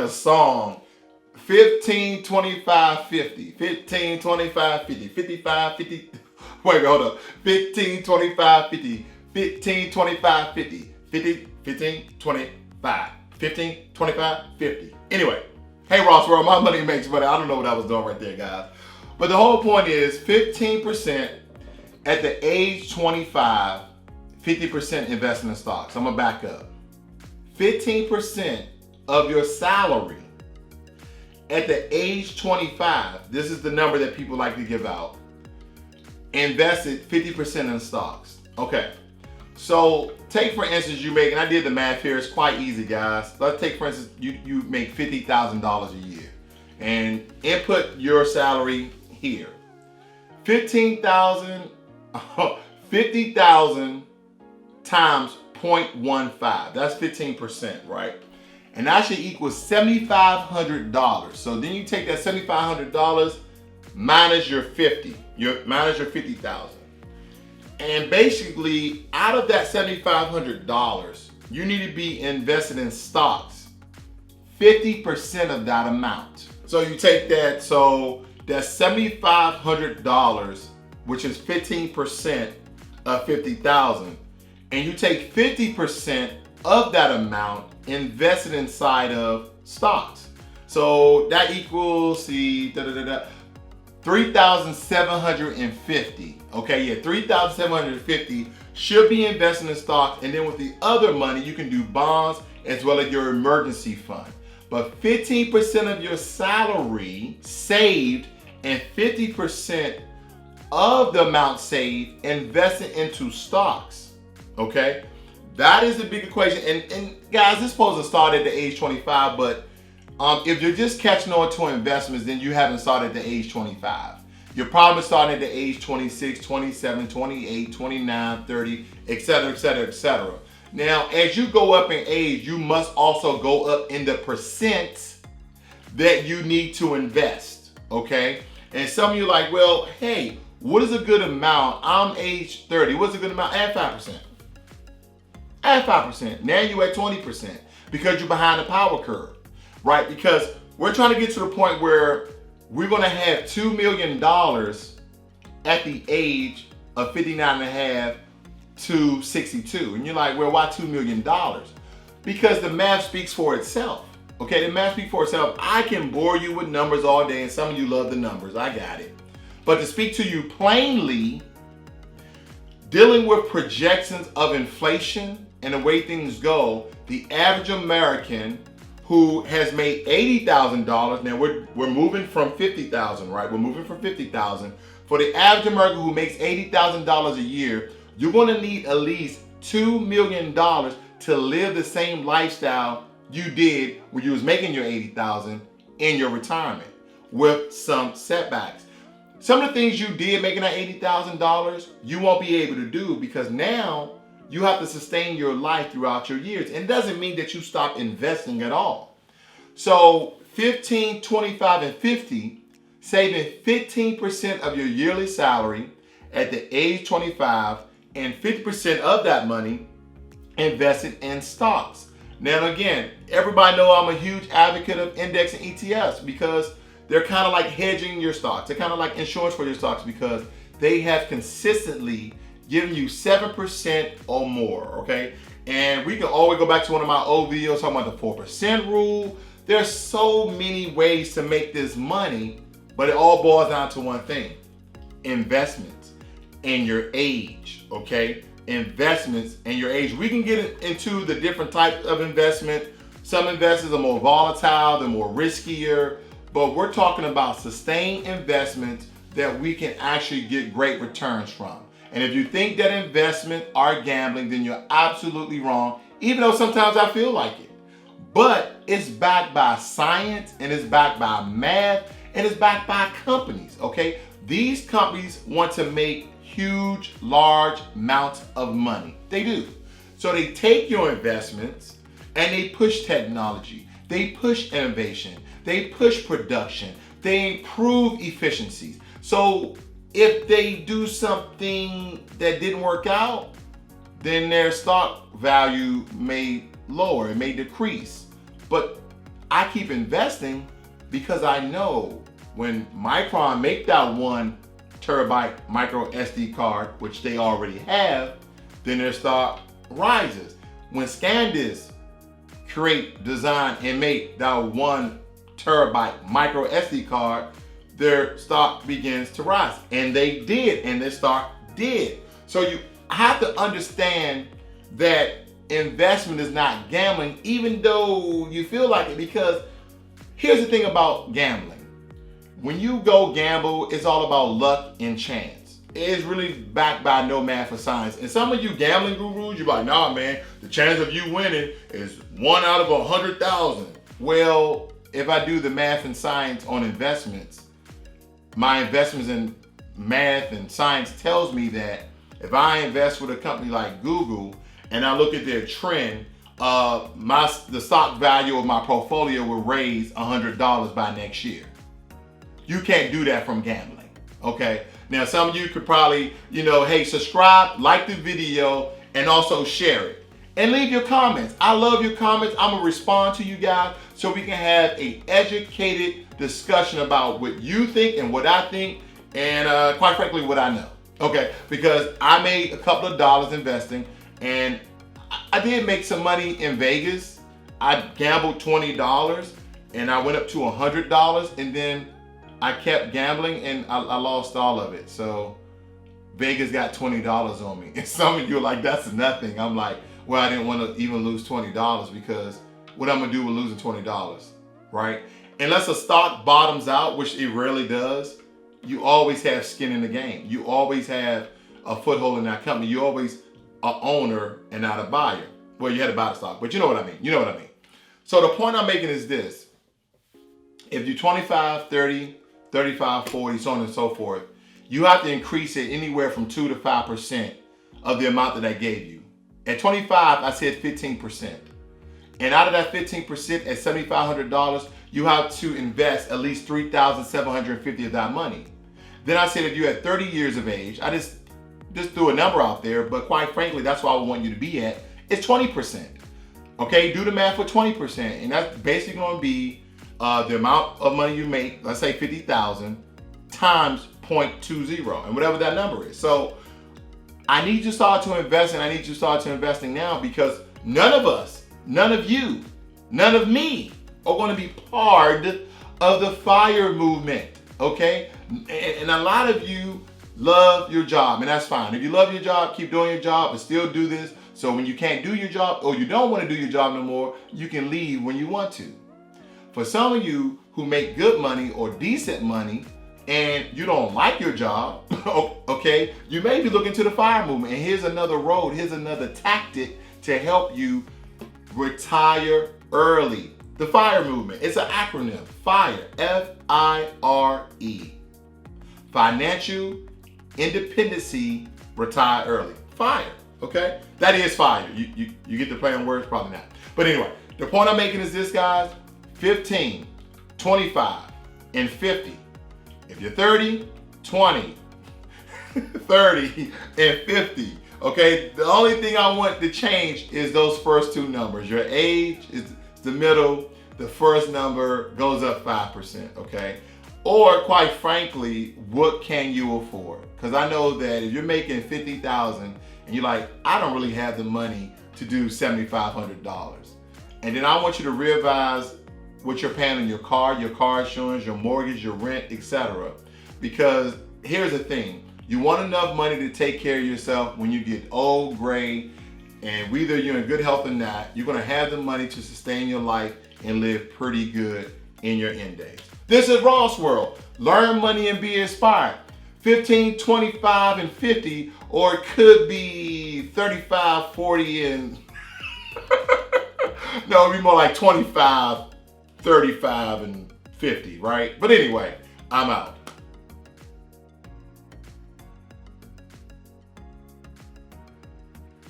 a song. 15, 25, 50. 15, 25, 50. 55, 50. Wait, hold up. 15, 25, 50. 15, 25, 50. 50, 15, 25. 15, 25, 50. Anyway, hey Ross World, my money makes money. I don't know what I was doing right there, guys. But the whole point is 15% at the age 25, 50% investing in stocks. I'm gonna back up. 15% of your salary at the age 25, this is the number that people like to give out, invested 50% in stocks. Okay, so take for instance, you make, and I did the math here, it's quite easy, guys. Let's take for instance, you make $50,000 a year and input your salary here. 50,000 times 0.15, that's 15%, right? And that should equal $7,500. So then you take that $7,500 minus your 50, minus your 50,000. And basically, out of that $7,500, you need to be invested in stocks, 50% of that amount. So you take that, so that's $7,500, which is 15% of 50,000, and you take 50% of that amount invested inside of stocks. So that equals, see, 3,750. Okay, yeah, 3,750 should be invested in stocks, and then with the other money, you can do bonds as well as your emergency fund. But 15% of your salary saved and 50% of the amount saved invested into stocks. Okay, that is the big equation. And guys, this supposed to start at the age 25, but if you're just catching on to investments, then you haven't started at the age 25. You're probably starting at the age 26, 27, 28, 29, 30, etc., etc., etc. Now, as you go up in age, you must also go up in the percent that you need to invest, okay? And some of you are like, well, hey, what is a good amount? I'm age 30. What's a good amount? Add 5%. Add 5%. Now you're at 20% because you're behind the power curve, right? Because we're trying to get to the point where we're going to have $2 million at the age of 59 and a half to 62. And you're like, well, why $2 million? Because the math speaks for itself. Okay, the math speaks for itself. I can bore you with numbers all day, and some of you love the numbers. I got it. But to speak to you plainly, dealing with projections of inflation and the way things go, the average American who has made $80,000, now we're moving from 50,000, right? We're moving from 50,000. For the average American who makes $80,000 a year, you're going to need at least $2 million to live the same lifestyle you did when you was making your $80,000 in your retirement, with some setbacks. Some of the things you did making that $80,000, you won't be able to do because now you have to sustain your life throughout your years. And it doesn't mean that you stop investing at all. So 15, 25, and 50, saving 15% of your yearly salary at the age 25 and 50% of that money invested in stocks. Now again, everybody know I'm a huge advocate of index and ETFs because they're kind of like hedging your stocks. They're kind of like insurance for your stocks because they have consistently given you 7% or more, okay? And we can always go back to one of my old videos talking about the 4% rule. There's so many ways to make this money, but it all boils down to one thing: investments and your age, okay? Investments and your age. We can get into the different types of investment. Some investors are more volatile, they're more riskier, but we're talking about sustained investments that we can actually get great returns from. And if you think that investments are gambling, then you're absolutely wrong, even though sometimes I feel like it. But it's backed by science, and it's backed by math, and it's backed by companies, okay? These companies want to make huge, large amounts of money. They do. So they take your investments and they push technology, they push innovation, they push production, they improve efficiencies. So if they do something that didn't work out, then their stock value may lower, it may decrease. But I keep investing because I know when Micron make that 1 terabyte micro SD card, which they already have, then their stock rises. When SanDisk create, design, and make that 1 terabyte micro SD card, their stock begins to rise. And they did, and their stock did. So you have to understand that investment is not gambling, even though you feel like it, because here's the thing about gambling. When you go gamble, it's all about luck and chance. It's really backed by no math or science. And some of you gambling gurus, you're like, nah, man, the chance of you winning is 1 out of 100,000. Well, if I do the math and science on investments, my investments in math and science tells me that if I invest with a company like Google and I look at their trend, the stock value of my portfolio will raise $100 by next year. You can't do that from gambling, okay? Now, some of you could probably, hey, subscribe, like the video, and also share it. And leave your comments. I love your comments. I'm gonna respond to you guys so we can have an educated discussion about what you think and what I think, and quite frankly, what I know, okay? Because I made a couple of dollars investing, and I did make some money in Vegas. I gambled $20, and I went up to $100, and then I kept gambling and I lost all of it. So Vegas got $20 on me. And some of you are like, that's nothing. I'm like, well, I didn't want to even lose $20 because what I'm gonna do with losing $20, right? Unless a stock bottoms out, which it rarely does, you always have skin in the game. You always have a foothold in that company. You always an owner and not a buyer. Well, you had to buy the stock, but you know what I mean. You know what I mean. So the point I'm making is this. If you're 25, 30, 35, 40, so on and so forth, you have to increase it anywhere from 2 to 5% of the amount that I gave you. At 25, I said 15%. And out of that 15% at $7,500, you have to invest at least $3,750 of that money. Then I said if you're at 30 years of age, I just threw a number out there, but quite frankly, that's what I would want you to be at. It's 20%. Okay, do the math for 20%, and that's basically going to be the amount of money you make, let's say 50,000 times 0.20, and whatever that number is. So I need you to start to invest, and I need you to start to investing now, because none of us, none of you, none of me are going to be part of the FIRE movement, okay? And a lot of you love your job, and that's fine. If you love your job, keep doing your job, but still do this. So when you can't do your job, or you don't want to do your job no more, you can leave when you want to. For some of you who make good money or decent money and you don't like your job, okay, you may be looking to the FIRE movement. And here's another road, here's another tactic to help you retire early. The FIRE movement, it's an acronym, FIRE, F-I-R-E. Financial Independency, Retire Early. FIRE, okay? That is FIRE. You get the play on words? Probably not. But anyway, the point I'm making is this, guys. 15, 25, and 50. If you're 30, 20, 30, and 50, okay? The only thing I want to change is those first two numbers. Your age is the middle, the first number goes up 5%, okay? Or quite frankly, what can you afford? Because I know that if you're making $50,000 and you're like, I don't really have the money to do $7,500. And then I want you to revise what you're paying on your car insurance, your mortgage, your rent, etc. Because here's the thing, you want enough money to take care of yourself when you get old, gray, and whether you're in good health or not, you're gonna have the money to sustain your life and live pretty good in your end days. This is Ross World. Learn money and be inspired. 15, 25, and 50, or it could be 35, 40, and no, it'd be more like 25, 35, and 50, right? But anyway, I'm out.